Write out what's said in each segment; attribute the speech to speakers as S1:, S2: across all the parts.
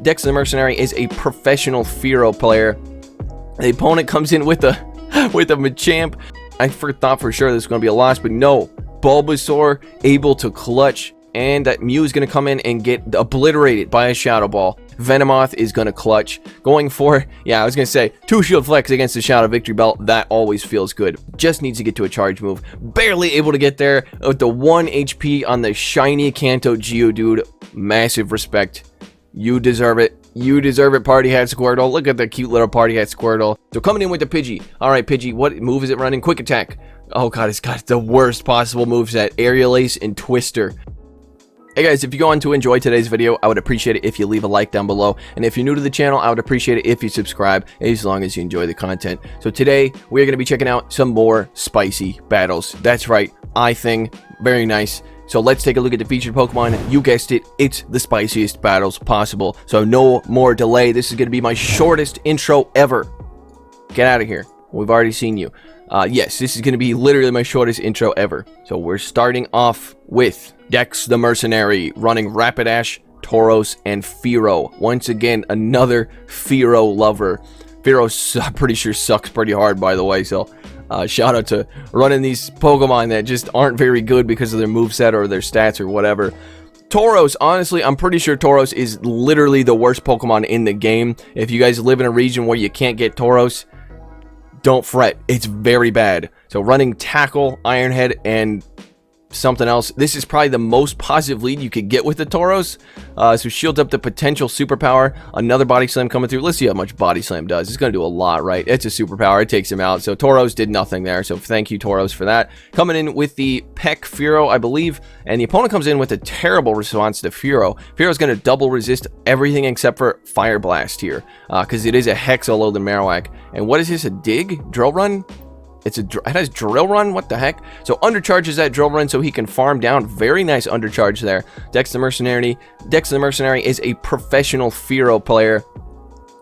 S1: Dex the Mercenary is a professional Fearow player. The opponent comes in with a Machamp. I thought for sure this was going to be a loss, but no. Bulbasaur able to clutch, and that Mew is going to come in and get obliterated by a Shadow Ball. Venomoth is going to clutch. Going for, yeah, I was going to say, 2 Shield Flex against the Shadow Victory Belt. That always feels good. Just needs to get to a charge move. Barely able to get there with the 1 HP on the shiny Kanto Geodude. Massive respect. You deserve it. You deserve it, Party Hat Squirtle. Look at the cute little Party Hat Squirtle. So coming in with the Pidgey. All right, Pidgey, what move is it running? Quick Attack. Oh, God, it's got the worst possible moveset. Aerial Ace and Twister. Hey guys, if you go on to enjoy today's video, I would appreciate it if you leave a like down below. And if you're new to the channel, I would appreciate it if you subscribe, as long as you enjoy the content. So today, we're going to be checking out some more spicy battles. That's right, I-Thing. Very nice. So let's take a look at the featured Pokemon. You guessed it, it's the spiciest battles possible. So no more delay. This is going to be my shortest intro ever. Get out of here. We've already seen you. Yes, this is going to be literally my shortest intro ever. So we're starting off with Dex the Mercenary, running Rapidash, Tauros, and Fearow. Once again, another Fearow lover. Fearow, I'm pretty sure, sucks pretty hard, by the way, so shout out to running these Pokemon that just aren't very good because of their moveset or their stats or whatever. Tauros, honestly, I'm pretty sure Tauros is literally the worst Pokemon in the game. If you guys live in a region where you can't get Tauros, don't fret. It's very bad. So running Tackle, Iron Head, and something else. This is probably the most positive lead you could get with the Tauros. So shields up the potential superpower. Another Body Slam coming through. Let's see how much Body Slam does. It's going to do a lot, right? It's a superpower. It takes him out. So Tauros did nothing there. So thank you, Tauros, for that. Coming in with the Peck Fearow, I believe. And the opponent comes in with a terrible response to Fearow. Fearow's going to double resist everything except for Fire Blast here. Because it is a Hex Alolan Marowak. And what is this? A Dig? Drill Run? It has Drill Run? What the heck? So undercharges that Drill Run so he can farm down. Very nice undercharge there. Dex the Mercenary is a professional Fearow player.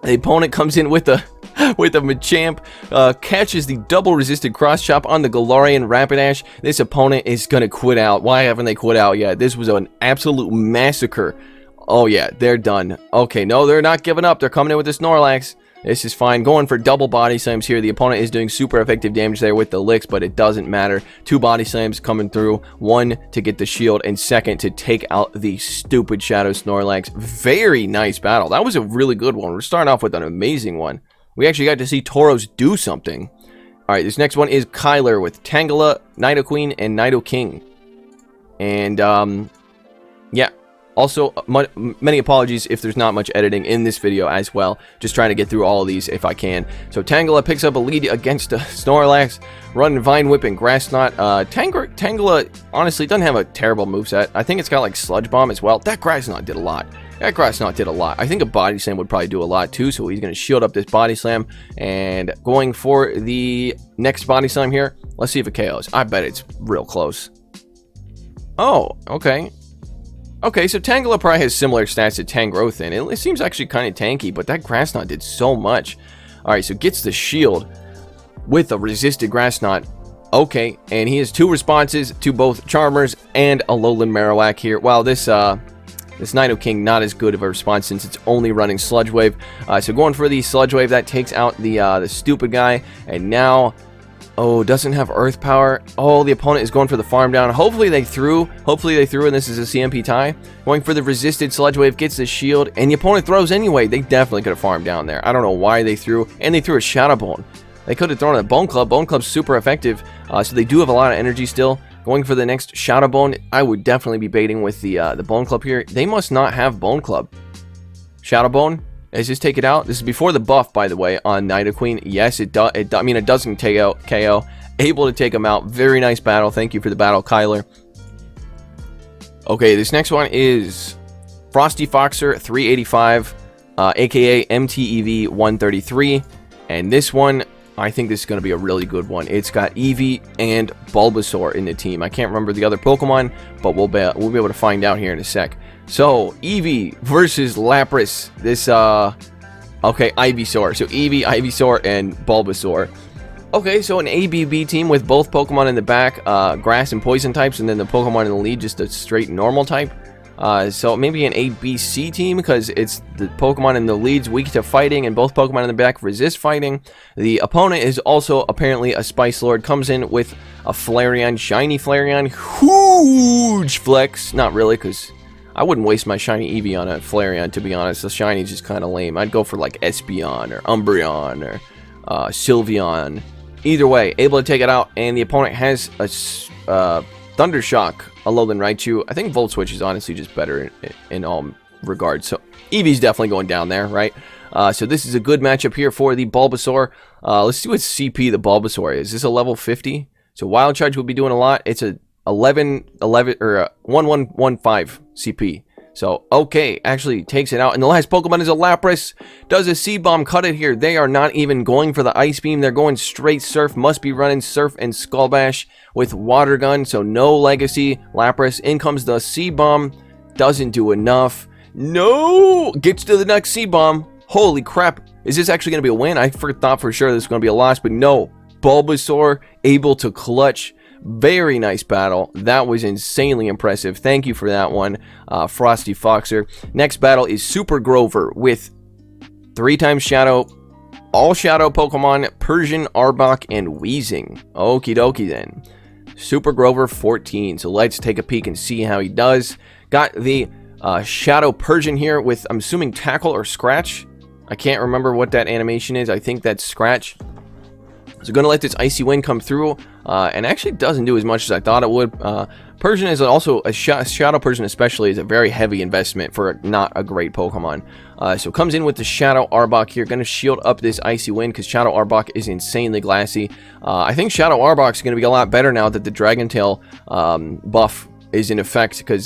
S1: The opponent comes in with a Machamp, catches the double resisted cross chop on the Galarian Rapidash. This opponent is going to quit out. Why haven't they quit out yet? This was an absolute massacre. Oh yeah, they're done. Okay, no, they're not giving up. They're coming in with the Snorlax. This is fine. Going for double Body Slams here. The opponent is doing super effective damage there with the Licks, but it doesn't matter. 2 Body Slams coming through. 1 to get the shield, and 2nd to take out the stupid Shadow Snorlax. Very nice battle. That was a really good one. We're starting off with an amazing one. We actually got to see Tauros do something. Alright, this next one is Kyler with Tangela, Nidoqueen, and Nidoking. And, yeah. Also, many apologies if there's not much editing in this video as well. Just trying to get through all of these if I can. So Tangela picks up a lead against Snorlax. Running Vine Whip and Grass Knot. Tangela honestly doesn't have a terrible moveset. I think it's got like Sludge Bomb as well. That Grass Knot did a lot. I think a Body Slam would probably do a lot too. So he's going to shield up this Body Slam. And going for the next Body Slam here. Let's see if it KOs. I bet it's real close. Oh, okay. Okay, so Tangela probably has similar stats to Tangrowth. It seems actually kind of tanky, but that Grass Knot did so much. Alright, so gets the shield with a resisted Grass Knot. Okay, and he has 2 responses to both Charmers and Alolan Marowak here. Wow, this Nidoking not as good of a response since it's only running Sludge Wave. So going for the Sludge Wave, that takes out the stupid guy. And now... oh, doesn't have Earth Power. Oh, the opponent is going for the farm down. Hopefully they threw, and this is a CMP tie. Going for the resisted Sludge Wave, gets the shield, and the opponent throws anyway. They definitely could have farmed down there. I don't know why they threw, and they threw a Shadow Bone. They could have thrown a Bone Club. Bone Club's super effective, so they do have a lot of energy still. Going for the next Shadow Bone, I would definitely be baiting with the Bone Club here. They must not have Bone Club. Shadow Bone. Let's just take it out. This is before the buff, by the way, on Nidoqueen. Yes, it does. I mean, it doesn't take out KO. Able to take him out. Very nice battle. Thank you for the battle, Kyler. Okay, this next one is Frosty Foxer 385, aka MTEV 133. And this one, I think this is going to be a really good one. It's got Eevee and Bulbasaur in the team. I can't remember the other Pokemon, but we'll be able to find out here in a sec. So, Eevee versus Lapras. This, okay, Ivysaur. So, Eevee, Ivysaur, and Bulbasaur. Okay, so an ABB team with both Pokemon in the back, grass and poison types, and then the Pokemon in the lead, just a straight normal type. So maybe an ABC team, because it's the Pokemon in the lead's weak to fighting, and both Pokemon in the back resist fighting. The opponent is also apparently a Spice Lord, comes in with a Flareon, shiny Flareon, huge flex. Not really, because I wouldn't waste my shiny Eevee on a Flareon, to be honest. The shiny is just kind of lame. I'd go for like Espeon or Umbreon or Sylveon. Either way, able to take it out, and the opponent has a Thundershock, Alolan Raichu. I think Volt Switch is honestly just better in all regards. So Eevee's definitely going down there, right? So this is a good matchup here for the Bulbasaur. Let's see what CP the Bulbasaur is. Is this a level 50? So Wild Charge will be doing a lot. It's a 11 or 1115 CP. So, okay, actually takes it out. And the last Pokemon is a Lapras. Does a C-Bomb cut it here? They are not even going for the Ice Beam. They're going straight Surf. Must be running Surf and Skull Bash with Water Gun. So, no Legacy. Lapras. In comes the C-Bomb. Doesn't do enough. No! Gets to the next C-Bomb. Holy crap. Is this actually going to be a win? I thought for sure this was going to be a loss, but no. Bulbasaur able to clutch. Very nice battle. That was insanely impressive. Thank you for that one, Frosty Foxer. Next battle is Super Grover with 3 times Shadow, all Shadow Pokemon, Persian, Arbok, and Weezing. Okie dokie then. Super Grover 14. So let's take a peek and see how he does. Got the Shadow Persian here with, I'm assuming, Tackle or Scratch. I can't remember what that animation is. I think that's Scratch. So going to let this Icy Wind come through, and actually doesn't do as much as I thought it would. Persian is also, a Shadow Persian especially, is a very heavy investment for not a great Pokemon. So comes in with the Shadow Arbok here, going to shield up this Icy Wind, because Shadow Arbok is insanely glassy. I think Shadow Arbok is going to be a lot better now that the Dragon Tail buff is in effect, because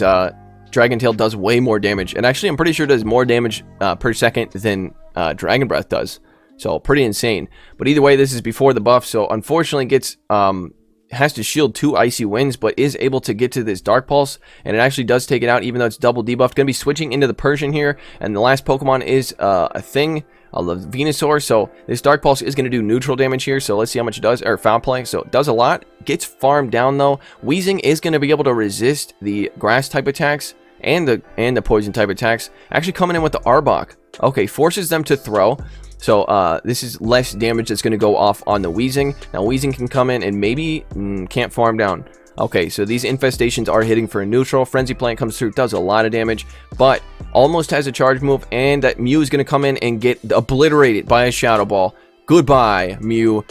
S1: Dragon Tail does way more damage, and actually I'm pretty sure it does more damage per second than Dragon Breath does. So pretty insane. But either way, this is before the buff, so unfortunately gets has to shield 2 Icy Winds, but is able to get to this Dark Pulse, and it actually does take it out, even though it's double debuffed. Going to be switching into the Persian here, and the last Pokemon is a thing, the Venusaur. So this Dark Pulse is going to do neutral damage here, so let's see how much it does, or Foul Play. So it does a lot. Gets farmed down though. Weezing is going to be able to resist the Grass type attacks and the Poison type attacks. Actually coming in with the Arbok. Okay, forces them to throw. So this is less damage that's going to go off on the Weezing. Now Weezing can come in and maybe can't farm down. Okay, so these infestations are hitting for a neutral. Frenzy Plant comes through, does a lot of damage, but almost has a charge move, and that Mew is going to come in and get obliterated by a Shadow Ball. Goodbye, Mew.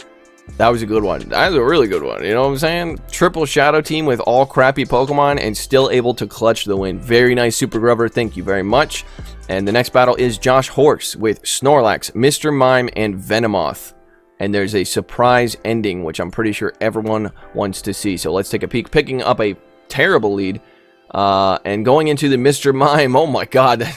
S1: That was a good one. That was a really good one. You know what I'm saying? Triple Shadow Team with all crappy Pokemon and still able to clutch the win. Very nice, Super Grover. Thank you very much. And the next battle is Josh Horse with Snorlax, Mr. Mime, and Venomoth. And there's a surprise ending, which I'm pretty sure everyone wants to see. So let's take a peek. Picking up a terrible lead. And going into the Mr. Mime. Oh my god.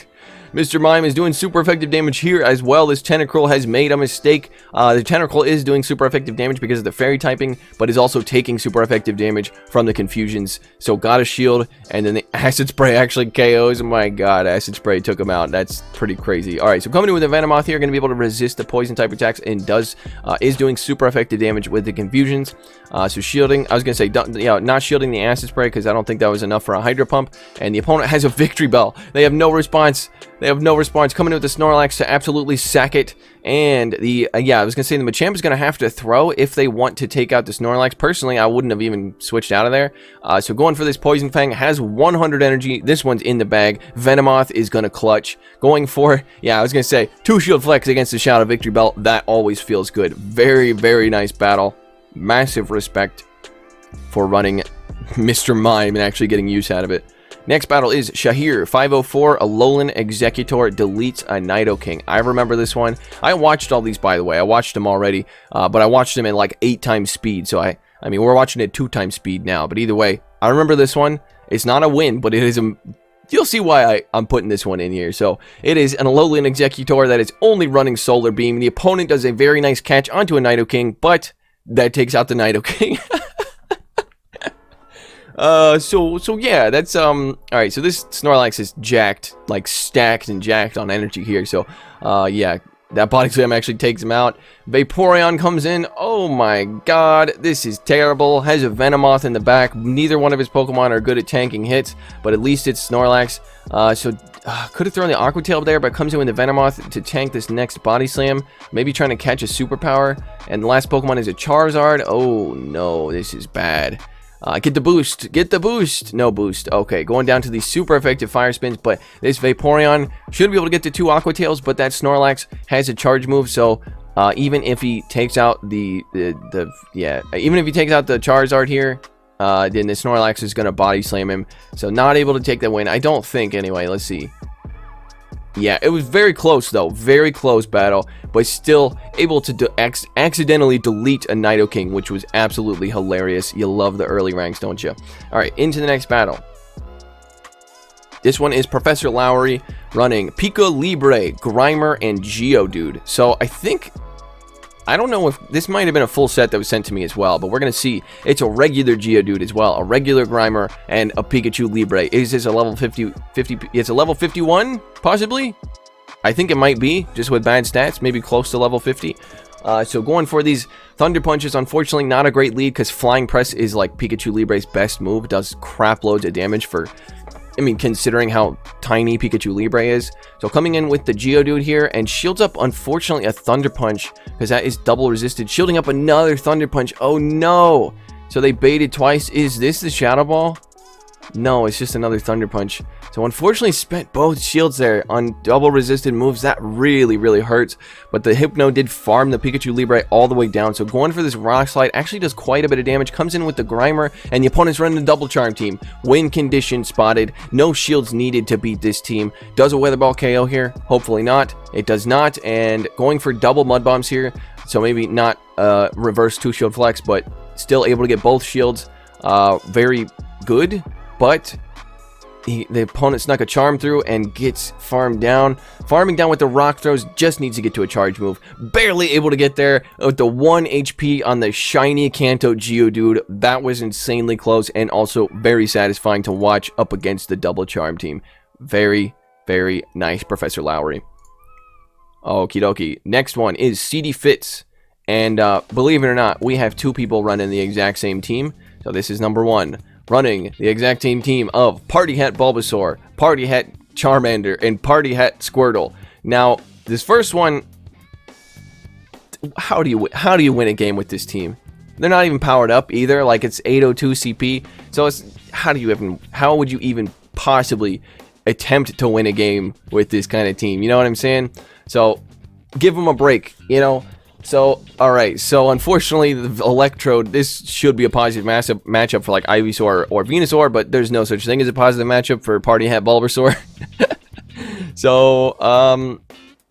S1: Mr. Mime is doing super effective damage here as well. This Tentacruel has made a mistake. The Tentacruel is doing super effective damage because of the fairy typing, but is also taking super effective damage from the confusions. So got a shield, and then the Acid Spray actually KOs. Oh my god, Acid Spray took him out. That's pretty crazy. Alright, so coming in with a Venomoth here, going to be able to resist the poison type attacks, and is doing super effective damage with the confusions. So shielding, I was going to say, not shielding the Acid Spray because I don't think that was enough for a Hydro Pump. And the opponent has a Victory Bell. They have no response. They have no response. Coming in with the Snorlax to absolutely sack it. And the, I was going to say the Machamp is going to have to throw if they want to take out the Snorlax. Personally, I wouldn't have even switched out of there. So going for this Poison Fang, has 100 energy. This one's in the bag. Venomoth is going to clutch. Going for, I was going to say, 2 Shield Flex against the Shadow Victory Bell. That always feels good. Very, very nice battle. Massive respect for running Mr. Mime and actually getting use out of it. Next battle is Shahir, 504, Alolan Executor deletes a Nidoking. I remember this one. I watched all these, by the way. I watched them already, but I watched them at like 8 times speed. So I mean, we're watching it 2 times speed now. But either way, I remember this one. It's not a win, but it is a... You'll see why I'm putting this one in here. So it is an Alolan Executor that is only running Solar Beam. The opponent does a very nice catch onto a Nidoking, but that takes out the Nidoking. So yeah, that's alright, so this Snorlax is jacked, like stacked and jacked on energy here, so yeah, That Body Slam actually takes him out. Vaporeon comes in. Oh my god, this is terrible. Has a Venomoth in the back. Neither one of his Pokemon are good at tanking hits, but at least it's Snorlax. Could have thrown the Aqua Tail there, but comes in with the Venomoth to tank this next Body Slam. Maybe trying to catch a Superpower. And the last Pokemon is a Charizard. Oh no, this is bad. Get the boost. Get the boost. No boost. Okay, going down to the super effective fire spins, but this Vaporeon should be able to get the 2 Aqua Tails, but that Snorlax has a charge move, so even if he takes out even if he takes out the Charizard here, then the Snorlax is going to body slam him. So not able to take that win, I don't think, anyway. Let's see. Yeah, it was very close, though. Very close battle, but still able to accidentally delete a Nidoking, which was absolutely hilarious. You love the early ranks, don't you? All right, into the next battle. This one is Professor Lowry running Pika Libre, Grimer, and Geodude. So I don't know if this might have been a full set that was sent to me as well, but we're going to see. It's a regular Geodude as well, a regular Grimer, and a Pikachu Libre. Is this a level 50? It's a level 51, possibly? I think it might be, just with bad stats, maybe close to level 50. So going for these Thunder Punches, unfortunately not a great lead, because Flying Press is like Pikachu Libre's best move. Does crap loads of damage for... I mean, considering how tiny Pikachu Libre is. So coming in with the Geodude here, and shields up, unfortunately, a Thunder Punch, because that is double resisted. Shielding up another Thunder Punch. Oh, no. So they baited twice. Is this the Shadow Ball? No, it's just another Thunder Punch. So unfortunately spent both shields there on double resisted moves. That really, really hurts. But the Hypno did farm the Pikachu Libre all the way down. So going for this Rock Slide actually does quite a bit of damage. Comes in with the Grimer, and the opponent's running the Double Charm team. Win condition spotted. No shields needed to beat this team. Does a Weather Ball KO here? Hopefully not. It does not. And going for double Mud Bombs here. So maybe not reverse 2-shield flex, but still able to get both shields. Very good. But the opponent snuck a Charm through and gets farmed down. Farming down with the Rock Throws, just needs to get to a charge move. Barely able to get there with the 1 HP on the shiny Kanto Geodude. That was insanely close and also very satisfying to watch up against the Double Charm team. Very, very nice, Professor Lowry. Okie dokie. Next one is CD Fitz. And believe it or not, we have 2 people running the exact same team. So this is number 1. Running the exact same team of Party Hat Bulbasaur, Party Hat Charmander, and Party Hat Squirtle. Now, this first one, how do you win a game with this team? They're not even powered up either. Like, it's 802 CP. So it's how would you even possibly attempt to win a game with this kind of team? You know what I'm saying? So give them a break, you know. So, alright, so unfortunately, the Electrode, this should be a positive matchup for like Ivysaur or Venusaur, but there's no such thing as a positive matchup for Party Hat Bulbasaur. So,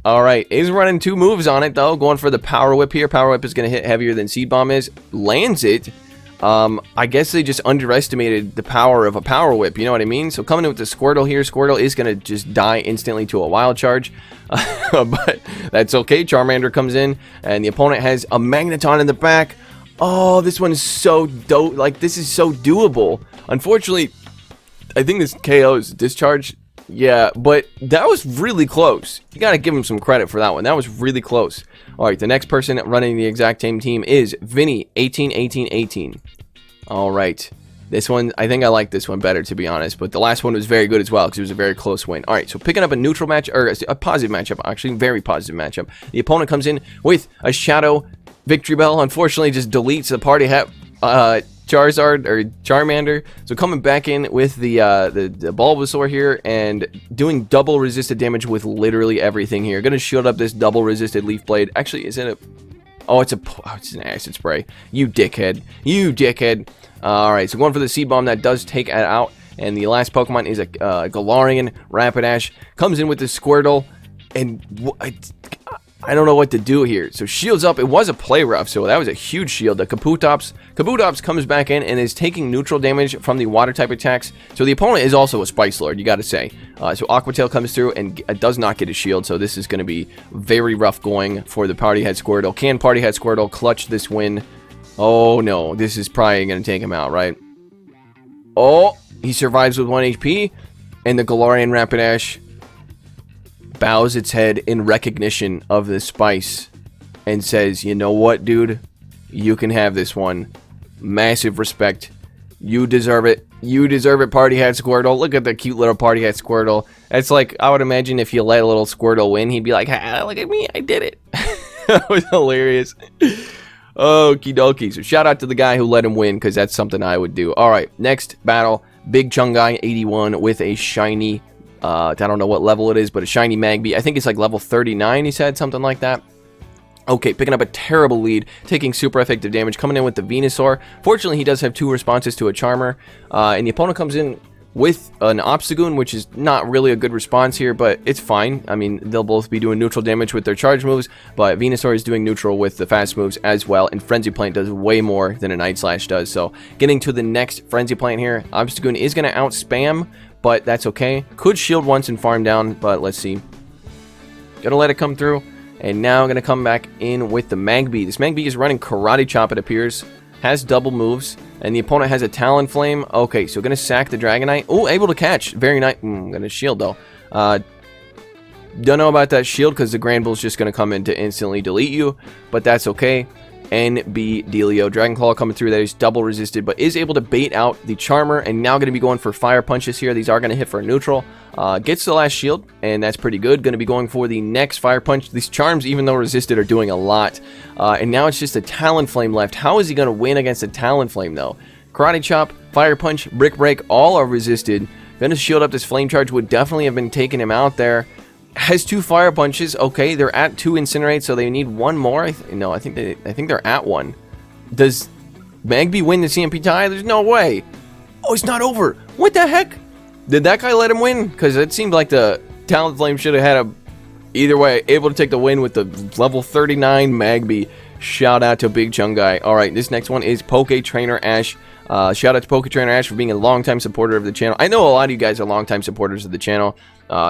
S1: alright, is running 2 moves on it, though, going for the Power Whip here. Power Whip is going to hit heavier than Seed Bomb is. Lands it. I guess they just underestimated the power of a Power Whip, you know what I mean? So coming in with the Squirtle here, Squirtle is going to just die instantly to a Wild Charge. But that's okay. Charmander comes in, and the opponent has a Magneton in the back. Oh, this one is so dope. Like, this is so doable. Unfortunately, I think this KO's Discharge. Yeah, but that was really close. You got to give him some credit for that one. That was really close. All right, the next person running the exact same team is Vinny, 18-18-18. All right. This one, I think I like this one better, to be honest. But the last one was very good as well, because it was a very close win. All right, so picking up a neutral match, or a positive matchup, actually, very positive matchup. The opponent comes in with a Shadow Victory Bell. Unfortunately, just deletes the Party Hat Charizard or Charmander. So coming back in with the Bulbasaur here and doing double resisted damage with literally everything here. Gonna shield up this double resisted Leaf Blade. Actually, is it a... Oh, it's an Acid Spray. You dickhead. You dickhead. Alright, so going for the Seed Bomb, that does take it out. And the last Pokemon is a Galarian Rapidash. Comes in with the Squirtle. And I don't know what to do here. So shields up. It was a Play Rough, so that was a huge shield. The Kabutops comes back in and is taking neutral damage from the water type attacks. So the opponent is also a Spice Lord, you gotta say. So Aqua Tail comes through and does not get a shield, so this is going to be very rough going for the Party Hat Squirtle. Can Party Hat Squirtle clutch this win? Oh no, this is probably going to take him out, right? Oh, he survives with 1 HP, and the Galarian Rapidash bows its head in recognition of the spice and says, you know what, dude? You can have this one. Massive respect. You deserve it. You deserve it, Party Hat Squirtle. Look at the cute little Party Hat Squirtle. It's like, I would imagine if you let a little Squirtle win, he'd be like, ah, look at me, I did it. That was hilarious. Okie dokie. So shout out to the guy who let him win, because that's something I would do. Alright, next battle. Big Chungai 81 with a shiny, I don't know what level it is, but a shiny Magby. I think it's like level 39, he said, something like that. Okay, picking up a terrible lead, taking super effective damage, coming in with the Venusaur. Fortunately, he does have 2 responses to a Charmer, and the opponent comes in with an Obstagoon, which is not really a good response here, but it's fine. I mean, they'll both be doing neutral damage with their charge moves, but Venusaur is doing neutral with the fast moves as well, and Frenzy Plant does way more than a Night Slash does. So, getting to the next Frenzy Plant here, Obstagoon is going to out-spam, but that's okay. Could shield once and farm down, but let's see. Gonna let it come through. And now I'm going to come back in with the Magby. This Magby is running Karate Chop, it appears. Has double moves. And the opponent has a Talonflame. Okay, so going to sack the Dragonite. Oh, able to catch. Very nice. Going to shield, though. Don't know about that shield because the Granbull's just going to come in to instantly delete you. But that's okay. NB Delio. Dragon Claw coming through. That is double resisted, but is able to bait out the Charmer. And now going to be going for Fire Punches here. These are going to hit for a neutral. Gets the last shield, and that's pretty good. Going to be going for the next Fire Punch. These Charms, even though resisted, are doing a lot. And now it's just a Talonflame left. How is he going to win against a Talonflame, though? Karate Chop, Fire Punch, Brick Break, all are resisted. Going to shield up this Flame Charge. Would definitely have been taking him out there. Has 2 Fire Punches. Okay, they're at 2 Incinerate, so they need 1 more. I think they're at 1. Does Magby win the CMP tie? There's no way. Oh, it's not over. What the heck? Did that guy let him win? Because it seemed like the Talonflame should have had a... Either way, able to take the win with the level 39 Magby. Shout out to Big Chungai. Alright, this next one is Poke Trainer Ash. Shout out to Poke Trainer Ash for being a longtime supporter of the channel. I know a lot of you guys are longtime supporters of the channel.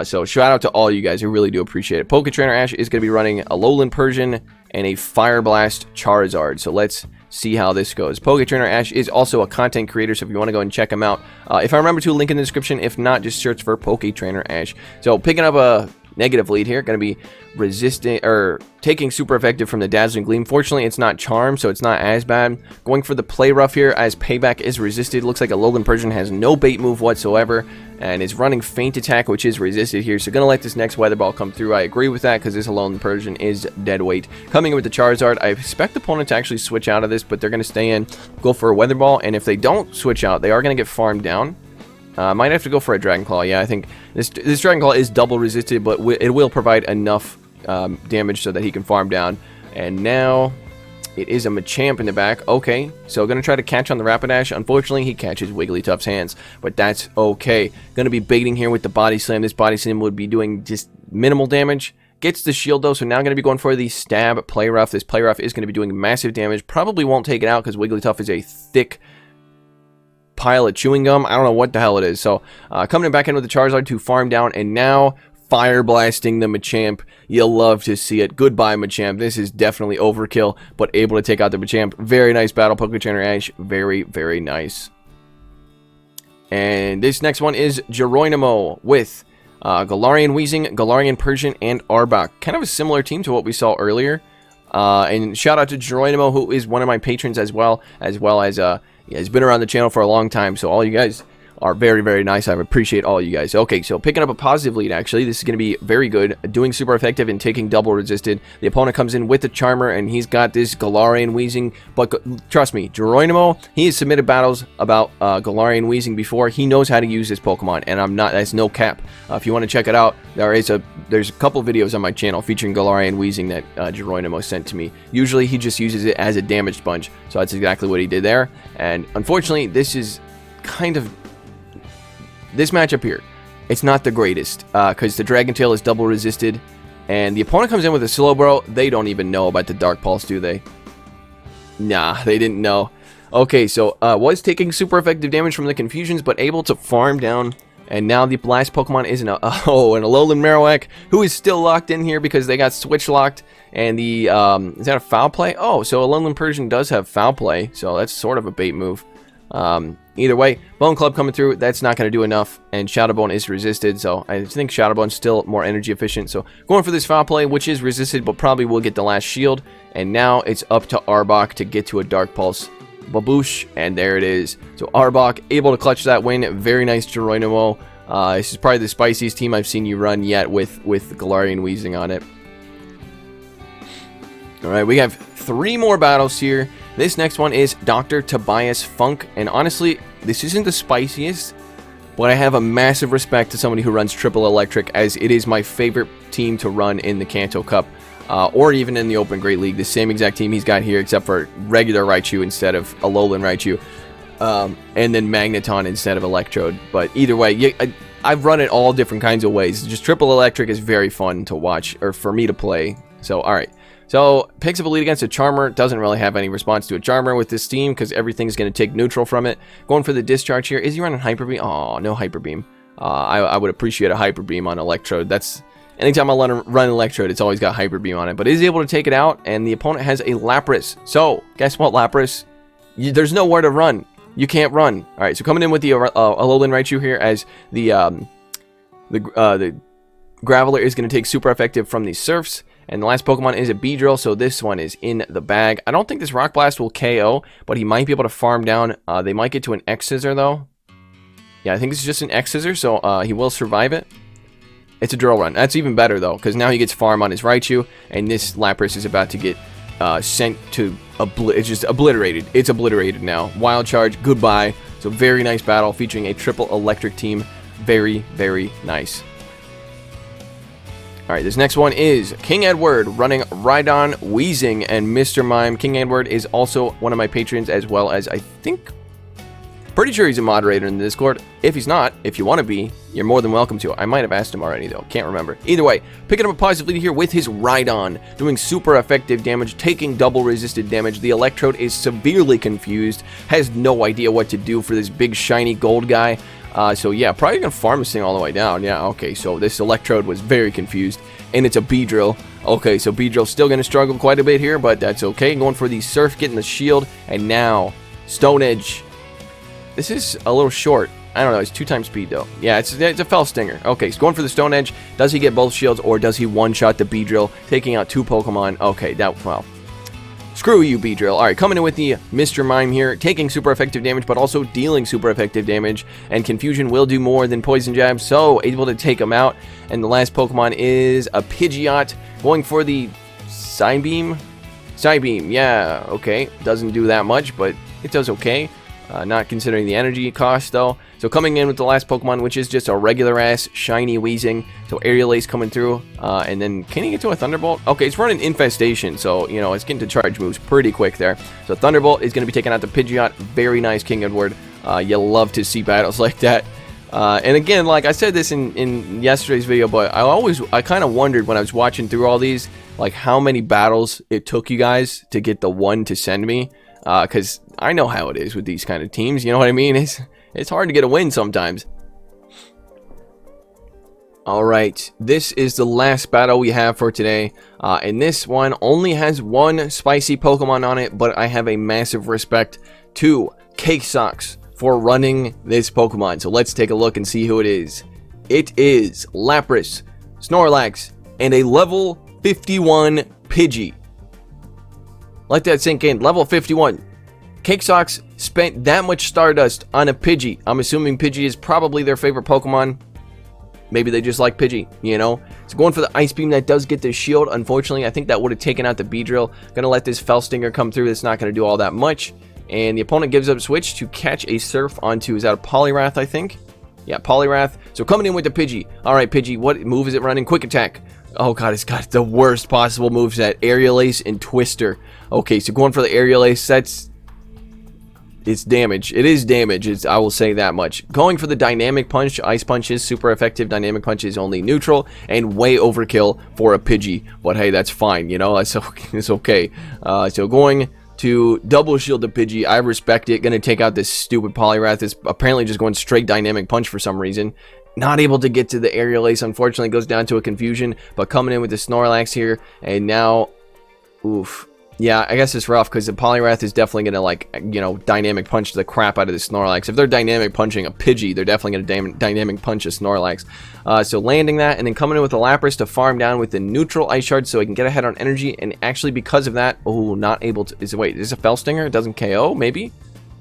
S1: So shout out to all you guys. I really do appreciate it. Poke Trainer Ash is going to be running a Lowland Persian and a Fire Blast Charizard. So let's see how this goes. Poke Trainer Ash is also a content creator, so if you want to go and check him out, if I remember to, link in the description. If not, just search for Poke Trainer Ash. So picking up a negative lead here, going to be resisting or taking super effective from the Dazzling Gleam. Fortunately, it's not Charm, so it's not as bad. Going for the Play Rough here as Payback is resisted. Looks like a Lowland Persian has no bait move whatsoever and is running Feint Attack, which is resisted here. So going to let this next Weather Ball come through. I agree with that because this Lowland Persian is dead weight. Coming in with the Charizard, I expect the opponent to actually switch out of this, but they're going to stay in, go for a Weather Ball, and if they don't switch out, they are going to get farmed down. Might have to go for a Dragon Claw. Yeah, I think this Dragon Claw is double resisted, but it will provide enough damage so that he can farm down. And now it is a Machamp in the back. Okay, so going to try to catch on the Rapidash. Unfortunately, he catches Wigglytuff's hands, but that's okay. Going to be baiting here with the Body Slam. This Body Slam would be doing just minimal damage. Gets the shield though, so now going to be going for the Stab Play Rough. This Play Rough is going to be doing massive damage. Probably won't take it out because Wigglytuff is a thick pile of chewing gum. I don't know what the hell it is. So coming back in with the Charizard to farm down, and now Fire Blasting the Machamp. You'll love to see it. Goodbye, Machamp. This is definitely overkill, but able to take out the Machamp. Very nice battle, Poke Trainer Ash. Very, very nice. And this next one is Geronimo with Galarian Weezing, Galarian Persian, and Arbok. Kind of a similar team to what we saw earlier. And shout out to Geronimo, who is one of my patrons as well as yeah, he's been around the channel for a long time, so all you guys are very, very nice. I appreciate all you guys. Okay, so picking up a positive lead, actually. This is going to be very good. Doing super effective and taking double resisted. The opponent comes in with the Charmer, and he's got this Galarian Weezing. But trust me, Geronimo, he has submitted battles about Galarian Weezing before. He knows how to use this Pokemon, and that's no cap. If you want to check it out, there's a couple videos on my channel featuring Galarian Weezing that Geronimo sent to me. Usually, he just uses it as a damage sponge, so that's exactly what he did there. And unfortunately, this is kind of... This matchup here, it's not the greatest, because the Dragon Tail is double resisted, and the opponent comes in with a Slowbro. They don't even know about the Dark Pulse, do they? Nah, they didn't know. Okay, so was taking super effective damage from the Confusions, but able to farm down, and now the last Pokemon is an Alolan Marowak, who is still locked in here because they got switch locked, and the, is that a Foul Play? Oh, so Alolan Persian does have Foul Play, so that's sort of a bait move. Either way, Bone Club coming through, that's not going to do enough, and Shadow Bone is resisted, so I think Shadow Bone's still more energy efficient, so going for this foul play, which is resisted, but probably will get the last shield, and now it's up to Arbok to get to a Dark Pulse. Baboosh, and there it is. So Arbok able to clutch that win. Very nice Geronimo. This is probably the spiciest team I've seen you run yet with Galarian Weezing on it. Alright, we have 3 more battles here. This next one is Dr. Tobias Funk, and honestly, this isn't the spiciest, but I have a massive respect to somebody who runs Triple Electric, as it is my favorite team to run in the Kanto Cup. Or even in the Open Great League, the same exact team he's got here, except for regular Raichu instead of Alolan Raichu, and then Magneton instead of Electrode. But either way, I've run it all different kinds of ways. Just Triple Electric is very fun to watch, or for me to play. So, alright. So, picks up a lead against a Charmer. Doesn't really have any response to a Charmer with this team, because everything's going to take neutral from it. Going for the Discharge here. Is he running Hyper Beam? Oh, no Hyper Beam. I would appreciate a Hyper Beam on Electrode. That's... Anytime I run Electrode, it's always got Hyper Beam on it. But is able to take it out, and the opponent has a Lapras. So, guess what, Lapras? There's nowhere to run. You can't run. Alright, so coming in with the Alolan Raichu here, as the Graveler is going to take super effective from the Surfs. And the last Pokemon is a Beedrill, so this one is in the bag. I don't think this Rock Blast will KO, but he might be able to farm down. They might get to an X-Scissor, though. Yeah, I think this is just an X-Scissor, so he will survive it. It's a Drill Run. That's even better, though, because now he gets farm on his Raichu, and this Lapras is about to get sent to... It's just obliterated. It's obliterated now. Wild Charge, goodbye. So very nice battle featuring a Triple Electric team. Very, very nice. Alright, this next one is King Edward running Rhydon, Weezing, and Mr. Mime. King Edward is also one of my patrons, as well as, I think... Pretty sure he's a moderator in the Discord. If he's not, if you want to be, you're more than welcome to. I might have asked him already, though. Can't remember. Either way, picking up a positive lead here with his Rhydon, doing super effective damage, taking double resisted damage. The Electrode is severely confused, has no idea what to do for this big shiny gold guy. So yeah, probably gonna farm this thing all the way down. Yeah, okay, so this Electrode was very confused, and it's a Beedrill. Okay, so Beedrill's still gonna struggle quite a bit here, but that's okay. Going for the Surf, getting the shield, and now Stone Edge. This is a little short. I don't know. It's 2 times speed, though. Yeah, it's a Fell Stinger. Okay, he's going for the Stone Edge. Does he get both shields, or does he one-shot the Beedrill, taking out 2 Pokemon? Okay, well, screw you, Beedrill. All right, coming in with the Mr. Mime here, taking super effective damage, but also dealing super effective damage. And Confusion will do more than Poison Jab, so able to take him out. And the last Pokemon is a Pidgeot, going for the Psybeam. Psybeam, yeah, okay. Doesn't do that much, but it does okay. Not considering the energy cost, though. So coming in with the last Pokemon, which is just a regular-ass shiny Weezing. So Aerial Ace coming through. And then, can he get to a Thunderbolt? Okay, it's running Infestation, so, you know, it's getting to charge moves pretty quick there. So Thunderbolt is going to be taking out the Pidgeot. Very nice, King Edward. You love to see battles like that. And again, like I said this in yesterday's video, but I kind of wondered when I was watching through all these, like how many battles it took you guys to get the one to send me. Because I know how it is with these kind of teams, you know what I mean? It's hard to get a win sometimes. Alright, this is the last battle we have for today. And this one only has 1 spicy Pokemon on it, but I have a massive respect to Cake Socks for running this Pokemon. So let's take a look and see who it is. It is Lapras, Snorlax, and a level 51 Pidgey. Let that sink in. Level 51. Cake Socks spent that much Stardust on a Pidgey. I'm assuming Pidgey is probably their favorite Pokemon. Maybe they just like Pidgey, you know? So going for the Ice Beam, that does get the shield. Unfortunately, I think that would have taken out the Beedrill. Gonna let this Fell Stinger come through. It's not gonna do all that much. And the opponent gives up Switch to catch a Surf onto, is that a Poliwrath, I think? Yeah, Poliwrath. So coming in with the Pidgey. Alright, Pidgey, what move is it running? Quick Attack. Oh god, it's got the worst possible moveset. Aerial Ace and Twister. Okay, so going for the Aerial Ace, it's damage. It is damage, I will say that much. Going for the Dynamic Punch. Ice Punch is super effective. Dynamic Punch is only neutral and way overkill for a Pidgey. But hey, that's fine, you know, it's okay. So going to double shield the Pidgey, I respect it. Gonna take out this stupid Poliwrath. It's apparently just going straight Dynamic Punch for some reason. Not able to get to the Aerial Ace, unfortunately, goes down to a Confusion. But coming in with the Snorlax here, and now, oof. Yeah, I guess it's rough because the Poliwrath is definitely going to, like, you know, dynamic punch the crap out of the Snorlax. If they're dynamic punching a Pidgey, they're definitely going to dynamic punch a Snorlax. So landing that and then coming in with a Lapras to farm down with the neutral Ice Shard so I can get ahead on energy. And actually because of that, oh, not able to, wait, is this a Fell Stinger? It doesn't KO, maybe?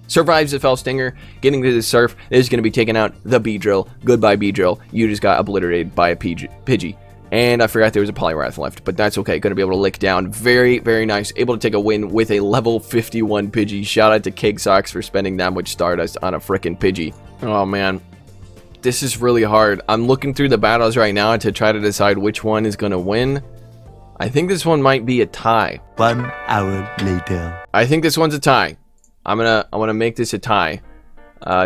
S1: Survives the Fell Stinger, getting to the Surf, is going to be taking out the Beedrill. Goodbye, Beedrill. You just got obliterated by a Pidgey. And I forgot there was a Poliwrath left, but that's okay. Going to be able to lick down. Very, very nice. Able to take a win with a level 51 Pidgey. Shout out to Cake Socks for spending that much Stardust on a frickin' Pidgey. Oh, man. This is really hard. I'm looking through the battles right now to try to decide which one is going to win. I think this one might be a tie.
S2: 1 hour later.
S1: I think this one's a tie. I want to make this a tie.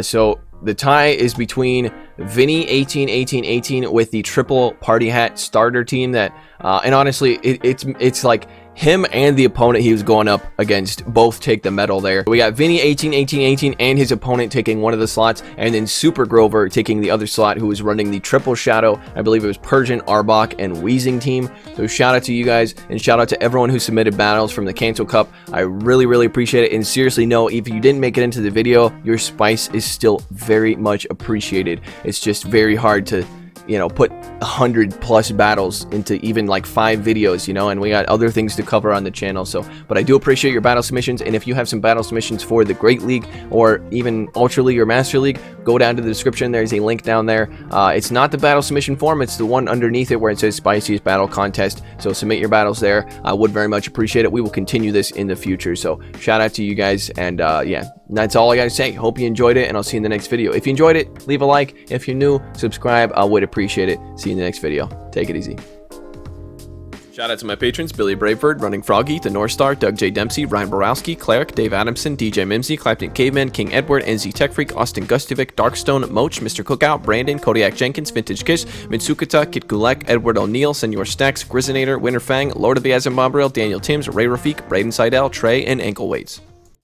S1: So the tie is between Vinny 18 with the triple party hat starter team that and honestly it's like him and the opponent he was going up against both take the medal there. We got Vinny 18 and his opponent taking one of the slots, and then Super Grover taking the other slot, who was running the triple shadow. I believe it was Persian, Arbok, and Weezing team. So shout out to you guys, and shout out to everyone who submitted battles from the Cancel Cup. I really appreciate it, and seriously, no, if you didn't make it into the video, your spice is still very much appreciated. It's just very hard to, you know, put 100+ battles into even like 5 videos, you know, and we got other things to cover on the channel. So, but I do appreciate your battle submissions, and if you have some battle submissions for the Great League or even Ultra League or Master League, go down to the description. There's a link down there. It's not the battle submission form, it's the one underneath it where it says Spiciest Battle Contest. So submit your battles there. I would very much appreciate it. We will continue this in the future. So shout out to you guys, and yeah, that's all I gotta say. Hope you enjoyed it, and I'll see you in the next video. If you enjoyed it, leave a like. If you're new, subscribe. I would appreciate it. See you in the next video. Take it easy. Shout out to my patrons: Billy Braveford, Running Froggy, The North Star, Doug J. Dempsey, Ryan Borowski, Cleric, Dave Adamson, DJ Mimsy, Clapton Caveman, King Edward, NZ Tech Freak, Austin Gustovic, Darkstone, Moach, Mr. Cookout, Brandon, Kodiak Jenkins, Vintage Kiss, Mitsukata, Kit Gulek, Edward O'Neill, Senor Stacks, Grizzinator, Winterfang, Lord of the Azimbobril, Daniel Timms, Ray Rafik, Braden Seidel, Trey, and Ankle Weights.